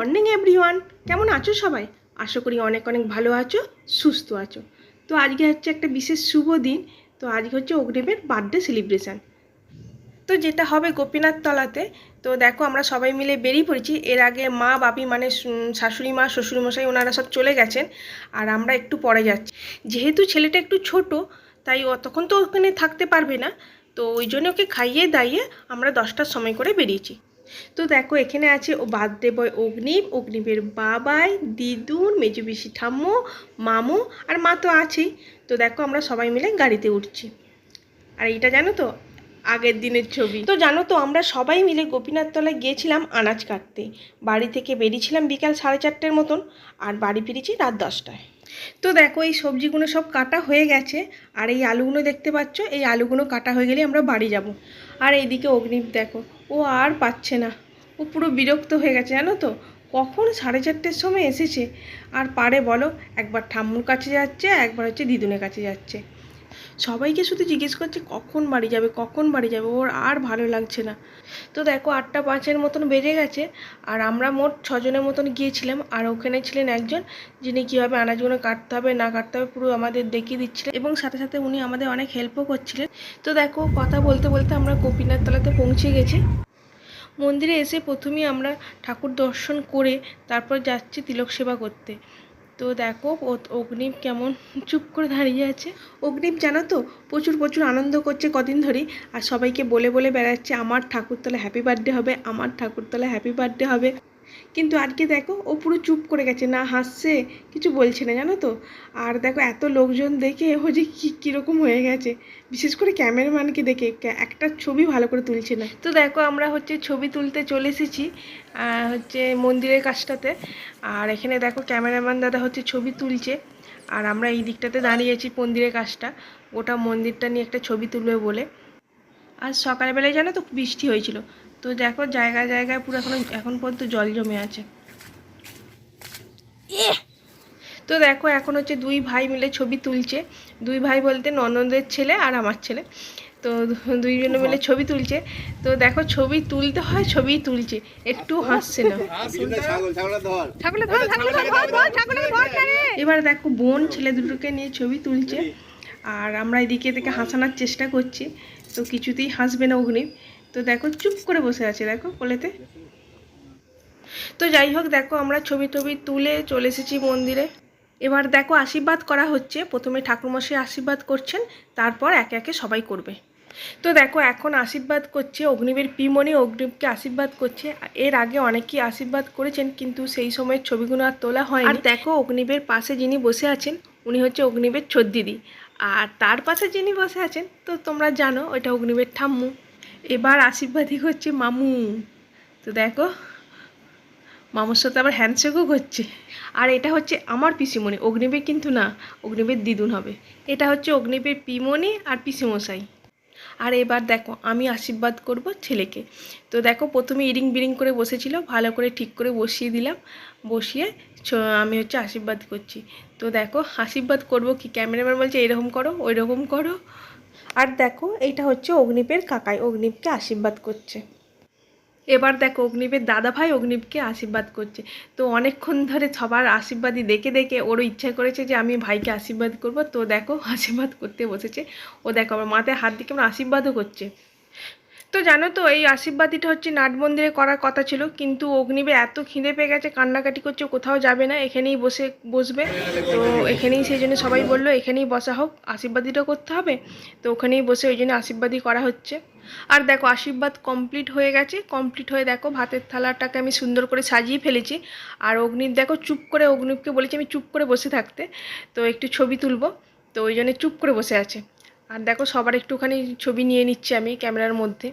Morning everyone, কেমন আছো সবাই? আশা করি অনেক অনেক ভালো আছো, সুস্থ আছো। তো আজকে হচ্ছে একটা বিশেষ শুভ দিন। তো আজকে হচ্ছে অগ্নিবের বার্থডে সেলিব্রেশন। তো যেটা হবে গোপীনাথ তলাতে। তো দেখো আমরা সবাই মিলে বেরিয়ে পড়েছি। এর আগে মা বাপি মানে শাশুড়ি মা শ্বশুরমশাই ওনারা সব চলে গেছেন, আর আমরা একটু পরে যাচ্ছি। যেহেতু ছেলেটা একটু ছোট, তাই তখন তো ওখানে থাকতে পারবে না। তো ওই জন্য ওকে খাইয়ে দাইয়ে আমরা 10টার সময় করে বেরিয়েছি। তো দেখো এখানে আছে ও বার্থডে বয় অগ্নিব, অগ্নিবের বাবাই, দিদুন, মেজু পিসি ঠাম্মু, মামু, আর মা তো আছেই। তো দেখো আমরা সবাই মিলে গাড়িতে উঠছি। আর এইটা জানো তো আগের দিনের ছবি। তো জানো তো আমরা সবাই মিলে গোপীনাথ তলায় গিয়েছিলাম আনাজ কাটতে। বাড়ি থেকে বেরিয়েছিলাম বিকাল 4:30 মতন, আর বাড়ি ফিরেছি রাত 10টায়। তো দেখো এই সবজিগুলো সব কাটা হয়ে গেছে, আর এই আলুগুলো দেখতে পাচ্ছ, এই আলুগুলো কাটা হয়ে গেলে আমরা বাড়ি যাব। আর এইদিকে অগ্নিব দেখো, ও আর পাচ্ছে না, ও পুরো বিরক্ত হয়ে গেছে জানো তো। কখন 4:30-র সময় এসেছে, আর পারে বলো? একবার ঠাম্মুর কাছে যাচ্ছে, একবার হচ্ছে দিদুনের কাছে যাচ্ছে। সবাইকে শুধু জিজ্ঞেস করছে কখন বাড়ি যাবে, কখন বাড়ি যাবে। ওর আর ভালো লাগছে না। তো দেখো 8:05 মতন বেজে গেছে, আর আমরা মোট 6জনের মতন গিয়েছিলাম। আর ওখানে ছিলেন একজন, যিনি কীভাবে আনাজগুলো কাটতে হবে না কাটতে হবে পুরো আমাদের দেখিয়ে দিচ্ছিলেন, এবং সাথে সাথে উনি আমাদের অনেক হেল্পও করছিলেন। তো দেখো কথা বলতে বলতে আমরা গোপীনাথ তলাতে পৌঁছে গেছি। মন্দিরে এসে প্রথমেই আমরা ঠাকুর দর্শন করে তারপর যাচ্ছি তিলক সেবা করতে। তো দেখো অগ্নিব কেমন চুপ করে দাঁড়িয়ে আছে। অগ্নিব জানো তো প্রচুর প্রচুর আনন্দ করছে কদিন ধরেই, আর সবাইকে বলে বলে বেড়াচ্ছে আমার ঠাকুরতলা হ্যাপি বার্থডে হবে, আমার ঠাকুরতলা হ্যাপি বার্থডে হবে। কিন্তু আজকে দেখো ও পুরো চুপ করে গেছে, না হাসছে, কিছু বলছে না জানো তো। আর দেখো এত লোকজন দেখে ও যে কীরকম হয়ে গেছে, বিশেষ করে ক্যামেরাম্যানকে দেখে একটা ছবি ভালো করে তুলছে না। তো দেখো আমরা হচ্ছে ছবি তুলতে চলে এসেছি হচ্ছে মন্দিরের কাছটাতে। আর এখানে দেখো ক্যামেরাম্যান দাদা হচ্ছে ছবি তুলছে, আর আমরা এই দিকটাতে দাঁড়িয়েছি মন্দিরের কাছটা, গোটা মন্দিরটা নিয়ে একটা ছবি তুলবে বলে। আজ সকালবেলায় জানো তো বৃষ্টি হয়েছিল। তো দেখো জায়গায় জায়গায় পুরো এখন পর্যন্ত জল জমে আছে। তো দেখো এখন হচ্ছে দুই ভাই মিলে ছবি তুলছে। দুই ভাই বলতে ননদের ছেলে আর আমার ছেলে। তো দুইজনে মিলে ছবি তুলছে। তো দেখো ছবি তুলতে হয়, ছবি তুলছে, একটু হাসছে না। এবার দেখো বোন ছেলে দুটোকে নিয়ে ছবি তুলছে, আর আমরা এদিকে থেকে হাসানোর চেষ্টা করছি। তো কিছুতেই হাসবে না অগ্নি। তো দেখো চুপ করে বসে আছে দেখো কোলেতে। তো যাই হোক দেখো আমরা ছবি টবি তুলে চলে এসেছি মন্দিরে। এবার দেখো আশীর্বাদ করা হচ্ছে। প্রথমে ঠাকুরমশাই আশীর্বাদ করছেন, তারপর একে একে সবাই করবে। তো দেখো এখন আশীর্বাদ করছে অগ্নিবের পিমণি, অগ্নিবকে আশীর্বাদ করছে। এর আগে অনেকেই আশীর্বাদ করেছেন, কিন্তু সেই সময়ের ছবিগুলো আর তোলা হয়। আর দেখো অগ্নিবের পাশে যিনি বসে আছেন উনি হচ্ছে অগ্নিবের ছোটদিদি, আর তার পাশে যিনি বসে আছেন তো তোমরা জানো ওইটা অগ্নিবের ঠাম্মু। এবার আশীর্বাদই হচ্ছে মামু। তো দেখো মামুর সাথে আবার হ্যান্ডশেকও করছে। আর এটা হচ্ছে আমার পিসিমণি, অগ্নিবের কিন্তু না, অগ্নিবের দিদুন হবে। এটা হচ্ছে অগ্নিবের পিমণি আর পিসিমশাই। আর এবার দেখো আমি আশীর্বাদ করব ছেলেকে। তো দেখো প্রথমে ইরিং বিরিং করে বসেছিল, ভালো করে ঠিক করে বসিয়ে দিলাম, বসিয়ে আমি হচ্ছে আশীর্বাদ করছি। তো দেখো আশীর্বাদ করব কি, ক্যামেরাম্যান বলছে এরকম করো ওই রকম করো। আর দেখো এইটা হচ্ছে অগ্নিবের কাকাই, অগ্নিবকে আশীর্বাদ করছে। এবার দেখো অগ্নিবের দাদা ভাই অগ্নিবকে আশীর্বাদ করছে। তো অনেকক্ষণ ধরে সবার আশীর্বাদই দেখে দেখে ওরও ইচ্ছা করেছে যে আমি ভাইকে আশীর্বাদ করব। তো দেখো আশীর্বাদ করতে বসেছে। ও দেখো আমার মাথায় হাত দিয়ে কেমন আশীর্বাদও করছে। তো জানো তো এই আশীর্বাদীটা হচ্ছে নাট মন্দিরে করার কথা ছিল, কিন্তু অগ্নিবে এত খিদে পেয়ে গেছে, কান্নাকাটি করছে, কোথাও যাবে না, এখানেই বসবে। তো এখানেই সেই জন্য সবাই বললো এখানেই বসা হোক, আশীর্বাদীটা করতে হবে। তো ওখানেই বসে ওই জন্য আশীর্বাদই করা হচ্ছে। আর দেখো আশীর্বাদ কমপ্লিট হয়ে গেছে। কমপ্লিট হয়ে দেখো ভাতের থালাটাকে আমি সুন্দর করে সাজিয়ে ফেলেছি। আর অগ্নিব দেখো চুপ করে, অগ্নিবকে বলেছি আমি চুপ করে বসে থাকতে, তো একটু ছবি তুলবো, তো ওই জন্য চুপ করে বসে আছে। আর দেখো সবার একটুখানি ছবি নিয়ে নিচ্ছি আমি ক্যামেরার মধ্যে।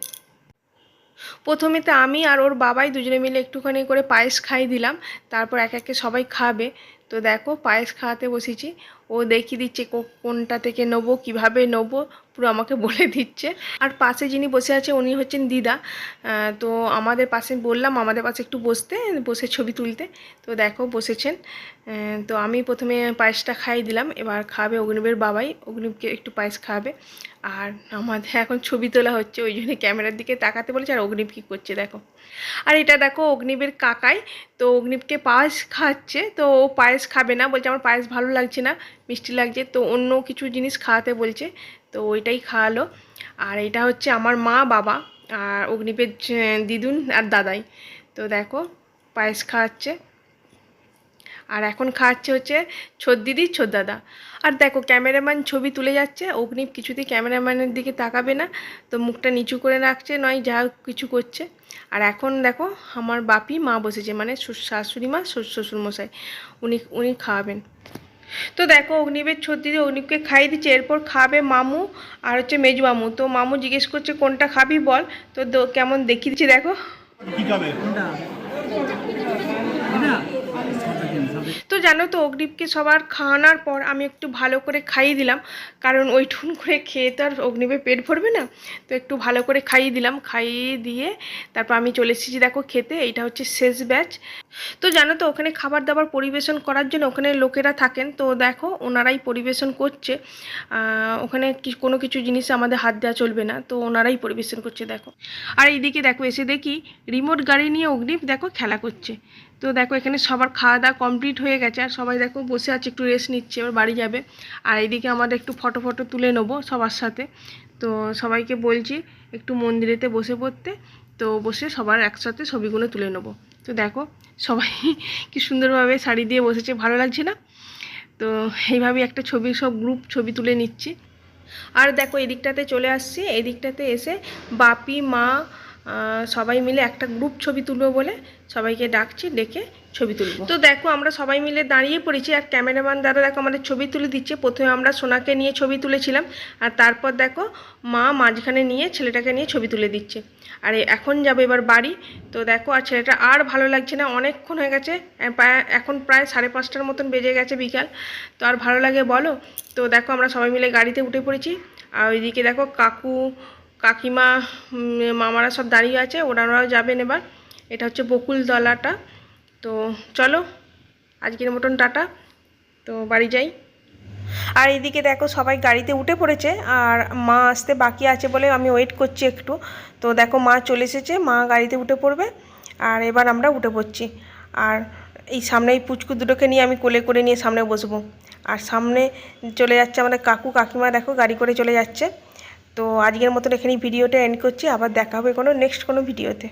প্রথমে তো আমি আর ওর বাবাই দুজনে মিলে একটুখানি করে পায়েস খাইয়ে দিলাম, তারপর এক একে সবাই খাবে। তো দেখো পায়েস খাওয়াতে বসেছি, ও দেখিয়ে দিচ্ছে কোনটা থেকে নেবো, কীভাবে নেবো, পুরো আমাকে বলে দিচ্ছে। আর পাশে যিনি বসে আছে উনি হচ্ছেন দিদা। তো আমাদের পাশে বললাম আমাদের পাশে একটু বসে ছবি তুলতে। তো দেখো বসেছেন। তো আমি প্রথমে পায়েসটা খাইয়ে দিলাম, এবার খাবে অগ্নিবের বাবাই, অগ্নিবকে একটু পায়েস খাবে। আর আমাদের এখন ছবি তোলা হচ্ছে, ওই জন্য ক্যামেরার দিকে তাকাতে বলেছে। আর অগ্নিব কী করছে দেখো। আর এটা দেখো অগ্নিবের কাকাই, তো অগ্নিবকে পায়েস খাচ্ছে। তো ও পায়েস খাবে না, বলছে আমার পায়েস ভালো লাগছে না, মিষ্টি লাগছে, তো অন্য কিছু জিনিস খাওয়াতে বলছে। তো ওইটাই খাওয়ালো। আর এটা হচ্ছে আমার মা বাবা আর অগ্নিবের দিদুন আর দাদাই। তো দেখো পায়েস খাওয়াচ্ছে। আর এখন খাওয়াচ্ছে হচ্ছে ছোট দিদি ছোট দাদা। আর দেখো ক্যামেরাম্যান ছবি তুলে যাচ্ছে, অগ্নিব কিছুতেই ক্যামেরাম্যানের দিকে তাকাবে না, তো মুখটা নিচু করে রাখছে, নয় যা কিছু করছে। আর এখন দেখো আমার বাপি মা বসেছে, মানে শাশুড়ি মা শ্বশুরমশাই, উনি খাওয়াবেন। তো দেখো অগ্নিবের ছোট দিদি অগ্নিবকে খাইয়ে দিচ্ছে, এরপর খাবে মামু আর হচ্ছে মেজু মামু। তো মামু জিজ্ঞেস করছে কোনটা খাবি বল, তো কেমন দেখিয়ে দিচ্ছে দেখো। তো জানো তো অগ্নিবকে সবার খাওয়ানোর পর আমি একটু ভালো করে খাইয়ে দিলাম, কারণ ওইটুকুন করে খেয়ে তো আর অগ্নিবের পেট ভরবে না। তো একটু ভালো করে খাইয়ে দিলাম, খাইয়ে দিয়ে তারপর আমি চলে এসেছি দেখো খেতে। এইটা হচ্ছে শেষ ব্যাচ। তো জানো তো ওখানে খাবার দাবার পরিবেশন করার জন্য ওখানে লোকেরা থাকেন, তো দেখো ওনারাই পরিবেশন করছে। ওখানে কোনো কিছু জিনিস আমাদের হাত দেওয়া চলবে না, তো ওনারাই পরিবেশন করছে দেখো। আর এইদিকে দেখো এসে দেখি রিমোট গাড়ি নিয়ে অগ্নিব দেখো খেলা করছে। তো দেখো এখানে সবার খাওয়া দাওয়া কমপ্লিট হয়ে গেছে, আর সবাই দেখো বসে আছে একটু রেস্ট নিচ্ছে, এবার বাড়ি যাবে। আর এইদিকে আমাদের একটু ফটো তুলে নেবো সবার সাথে। তো সবাইকে বলছি একটু মন্দিরেতে বসে পড়তে, তো বসে সবার একসাথে ছবিগুলো তুলে নেবো। তো দেখো সবাই কি সুন্দরভাবে শাড়ি দিয়ে বসেছে, ভালো লাগছে না? তো এইভাবেই একটা সব গ্রুপ ছবি তুলে নিচ্ছি। আর দেখো এদিকটাতে চলে আসছি, এদিকটাতে এসে বাপি মা সবাই মিলে একটা গ্রুপ ছবি তুলবো বলে সবাইকে ডাকছি, ডেকে ছবি তুলবো। তো দেখো আমরা সবাই মিলে দাঁড়িয়ে পড়েছি, আর ক্যামেরাম্যান দাদা দেখো আমাদের ছবি তুলে দিচ্ছে। প্রথমে আমরা সোনাকে নিয়ে ছবি তুলেছিলাম, আর তারপর দেখো মা মাঝখানে নিয়ে ছেলেটাকে নিয়ে ছবি তুলে দিচ্ছে। আর এখন যাবে এবার বাড়ি। তো দেখো আর ছেলেটা আর ভালো লাগছে না, অনেকক্ষণ হয়ে গেছে, এখন প্রায় 5:30টার মতন বেজে গেছে বিকাল, তো আর ভালো লাগে বলো। তো দেখো আমরা সবাই মিলে গাড়িতে উঠে পড়েছি। আর ওইদিকে দেখো কাকু কাকিমা মামারা সব দাঁড়িয়ে আছে, ওনারাও যাবেন এবার। এটা হচ্ছে বকুলতলাটা। তো চলো আজকের মতন টাটা, তো বাড়ি যাই। আর এইদিকে দেখো সবাই গাড়িতে উঠে পড়েছে, আর মা আসতে বাকি আছে বলে আমি ওয়েট করছি একটু। তো দেখো মা চলে এসেছে, মা গাড়িতে উঠে পড়বে, আর এবার আমরা উঠে পড়ছি। আর এই সামনে এই পুচকু দুটোকে নিয়ে আমি কোলে করে নিয়ে সামনে বসবো। আর সামনে চলে যাচ্ছে আমাদের কাকু কাকিমা, দেখো গাড়ি করে চলে যাচ্ছে। তো আজকের মতন এখানেই ভিডিওটা এন্ড করছি, আবার দেখা হবে নেক্সট কোনো ভিডিওতে।